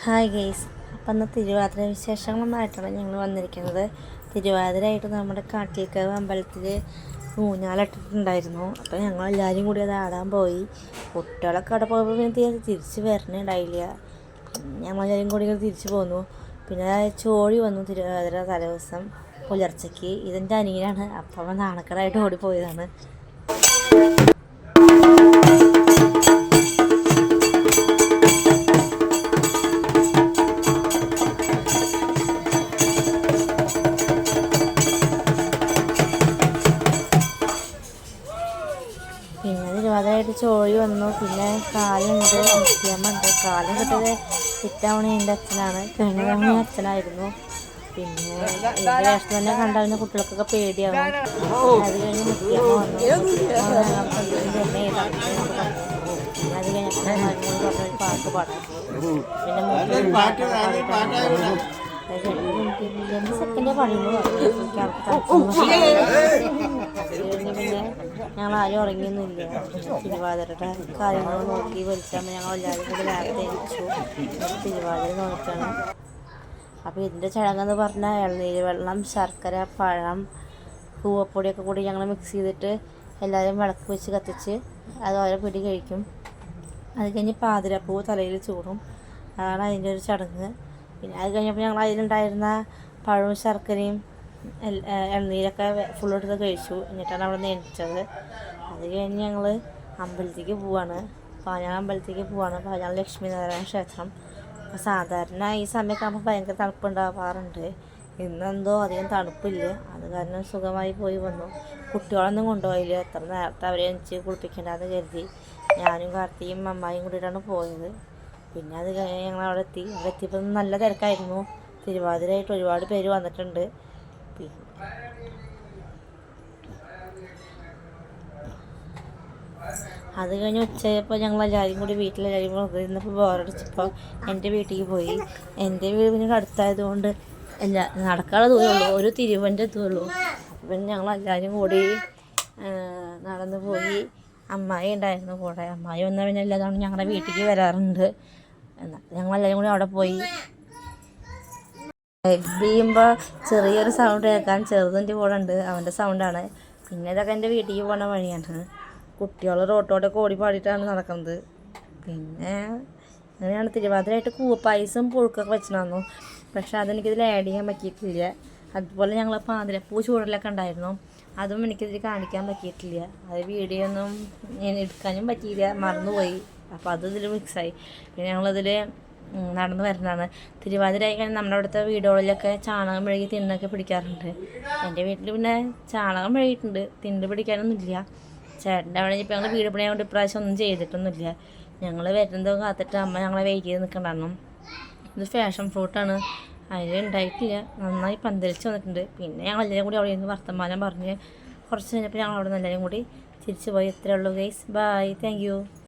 Hi guys, അപ്പം ഇന്ന് തിരുവാതിര വിശേഷങ്ങളുമായിട്ടാണ് ഞങ്ങൾ വന്നിരിക്കുന്നത്. തിരുവാതിരയായിട്ട് നമ്മുടെ കാട്ടിൽക്കാവ് അമ്പലത്തിൽ ഊഞ്ഞാലിട്ടിട്ടുണ്ടായിരുന്നു. അപ്പോൾ ഞങ്ങൾ എല്ലാവരും കൂടി അത് ആടാൻ പോയി. കുട്ടികളൊക്കെ അവിടെ പോയപ്പോൾ പിന്നെ തിരിച്ച് വരണുണ്ടായില്ല. ഞങ്ങളെല്ലാവരും കൂടി തിരിച്ചു പോന്നു. പിന്നെ ചോഴി വന്നു തിരുവാതിര തലേദിവസം പുലർച്ചയ്ക്ക്. ഇതെൻ്റെ അനിയനാണ്. അപ്പം നാണക്കടായിട്ട് ഓടിപ്പോയതാണ്. പിന്നെ തിരുവാതിരയായിട്ട് ചോഴി വന്നു. പിന്നെ കാലുണ്ട്, മുത്തിയമ്മയുണ്ട്. കാലം കിട്ടത് പിറ്റവണ എൻ്റെ അച്ഛനാണ്, കഴിഞ്ഞ തവണ അച്ഛനായിരുന്നു. പിന്നെ എൻ്റെ വേഷം തന്നെ കണ്ടാൽ കുട്ടികൾക്കൊക്കെ പേടിയാവും. അത് കഴിഞ്ഞ് മുത്തിയമ്മ വന്നു. അത് കഴിഞ്ഞപ്പോൾ പാട്ട് പാടാം. പിന്നെ സെക്കൻഡേ പണിയുള്ളൂ. പിന്നെ ഞങ്ങൾ ആരും ഉറങ്ങിയൊന്നുമില്ല. തിരുവാതിരയുടെ കാര്യങ്ങൾ നോക്കി വലിച്ചാൽ ഞങ്ങൾ എല്ലാവരും കൂടി നേരത്തെ എണിച്ചു തിരുവാതിര നോക്കാണ്. അപ്പോൾ ഇതിൻ്റെ ചടങ്ങെന്ന് പറഞ്ഞാൽ ഇളനീര് വെള്ളം, ശർക്കര, പഴം, പൂവപ്പൊടിയൊക്കെ കൂടി ഞങ്ങൾ മിക്സ് ചെയ്തിട്ട് എല്ലാവരും വിളക്ക് വെച്ച് കത്തിച്ച് അത് ഓരോ പിടി കഴിക്കും. അത് കഴിഞ്ഞ് പാതിരപ്പൂ തലയിൽ ചൂടും. അതാണ് അതിൻ്റെ ഒരു ചടങ്ങ്. പിന്നെ അത് കഴിഞ്ഞപ്പോൾ ഞങ്ങൾ അതിലുണ്ടായിരുന്ന പഴവും ശർക്കരയും ഇളനീരൊക്കെ ഫുള്ളെടുത്ത് കഴിച്ചു. എന്നിട്ടാണ് അവിടെ നിന്ന് എണിച്ചത്. അത് കഴിഞ്ഞ് ഞങ്ങൾ അമ്പലത്തേക്ക് പോവാണ്. പാഞ്ഞാൾ അമ്പലത്തേക്ക് പോവാണ്. പാഞ്ഞാൾ ലക്ഷ്മി നാരായണ ക്ഷേത്രം. അപ്പോൾ സാധാരണ ഈ സമയമൊക്കെ ആകുമ്പോൾ ഭയങ്കര തണുപ്പുണ്ടാവാറുണ്ട്. ഇന്നെന്തോ അധികം തണുപ്പില്ല. അത് കാരണം സുഖമായി പോയി വന്നു. കുട്ടികളൊന്നും കൊണ്ടുപോയില്ല. എത്ര നേരത്തെ അവരെ എണിച്ച് കുളിപ്പിക്കേണ്ടതെന്ന് കരുതി ഞാനും കാർത്തിയും അമ്മായിയും കൂടിയിട്ടാണ് പോയത്. പിന്നെ അത് കഴിഞ്ഞ് ഞങ്ങൾ അവിടെ എത്തിയപ്പോൾ നല്ല തിരക്കായിരുന്നു. തിരുവാതിരയായിട്ട് ഒരുപാട് പേര് വന്നിട്ടുണ്ട്. പിന്നെ അത് കഴിഞ്ഞ് ഉച്ചയായപ്പോൾ ഞങ്ങൾ എല്ലാവരും കൂടി വീട്ടിലെല്ലാവരും കൂടി ഇരുന്നപ്പോൾ ബോറടിച്ചപ്പോൾ എൻ്റെ വീട്ടിലേക്ക് പോയി. എൻ്റെ വീടിന് അടുത്തായതുകൊണ്ട് നടക്കാനുള്ള ദൂരമുള്ളൂ, ഒരു തിരുവൻ്റെ ദൂരമുള്ളൂ. അപ്പം ഞങ്ങൾ എല്ലാവരും കൂടി നടന്നു പോയി. അമ്മായി ഉണ്ടായിരുന്നു കൂടെ. അമ്മായി വന്നാൽ പിന്നെ എല്ലാതാണ് ഞങ്ങളുടെ വീട്ടിലേക്ക് വരാറുണ്ട്. ഞങ്ങളെല്ലാവരും കൂടി അവിടെ പോയി. ചെയ്യുമ്പോൾ ചെറിയൊരു സൗണ്ട് കേൾക്കാൻ ചെറുതിൻ്റെ കൂടെ ഉണ്ട്, അവൻ്റെ സൗണ്ടാണ്. പിന്നെ ഇതൊക്കെ എൻ്റെ വീട്ടിലേക്ക് പോകുന്ന വഴിയാണ്. കുട്ടികൾ റോട്ടോടൊക്കെ ഓടി പാടിയിട്ടാണ് നടക്കുന്നത്. പിന്നെ അങ്ങനെയാണ് തിരുവാതിരയായിട്ട് പായസം പുഴുക്കൊക്കെ വെച്ചിട്ടുണ്ടായിരുന്നു. പക്ഷെ അതെനിക്കിതിൽ ആഡ് ചെയ്യാൻ പറ്റിയിട്ടില്ല. അതുപോലെ ഞങ്ങൾ പാതിരപ്പൂ ചൂടലൊക്കെ ഉണ്ടായിരുന്നു. അതും എനിക്കിതിൽ കാണിക്കാൻ പറ്റിയിട്ടില്ല. അത് വീഡിയോ ഒന്നും എടുക്കാനും പറ്റിയില്ല, മറന്നുപോയി. അപ്പോൾ അത് ഇതിൽ മിക്സായി. പിന്നെ ഞങ്ങളിതിൽ നടന്നു വരുന്നതാണ്. തിരുവാതിര ആയി കഴിഞ്ഞാൽ നമ്മുടെ അവിടുത്തെ വീടുകളിലൊക്കെ ചാണകം മെഴുകി തിണ്ണൊക്കെ പിടിക്കാറുണ്ട്. എൻ്റെ വീട്ടിൽ പിന്നെ ചാണകം മെഴുകിയിട്ടുണ്ട്, തിണ്ട് പിടിക്കാനൊന്നുമില്ല. ചേട്ടൻ്റെ അവിടെ ഇപ്പോൾ ഞങ്ങൾ വീട് പണിയായതുകൊണ്ട് ഇപ്രാവശ്യം ഒന്നും ചെയ്തിട്ടൊന്നുമില്ല. ഞങ്ങൾ വരുന്നതൊക്കെ കാത്തിട്ട് അമ്മ ഞങ്ങളെ വെയിറ്റ് ചെയ്ത് നിൽക്കണ്ടായിരുന്നു. ഇത് ഫാഷൻ ഫ്രൂട്ടാണ്, അതിൽ ഉണ്ടായിട്ടില്ല, നന്നായി പന്തലിച്ച് വന്നിട്ടുണ്ട്. പിന്നെ ഞങ്ങൾ എല്ലാവരും കൂടി അവിടെ നിന്ന് വർത്തമാനം പറഞ്ഞ് കുറച്ച് കഴിഞ്ഞപ്പോൾ ഞങ്ങൾ അവിടെ നിന്ന് എല്ലാവരും കൂടി തിരിച്ചു പോയി. ഇത്രയേ ഉള്ളൂ ഗൈസ്. By, thank you.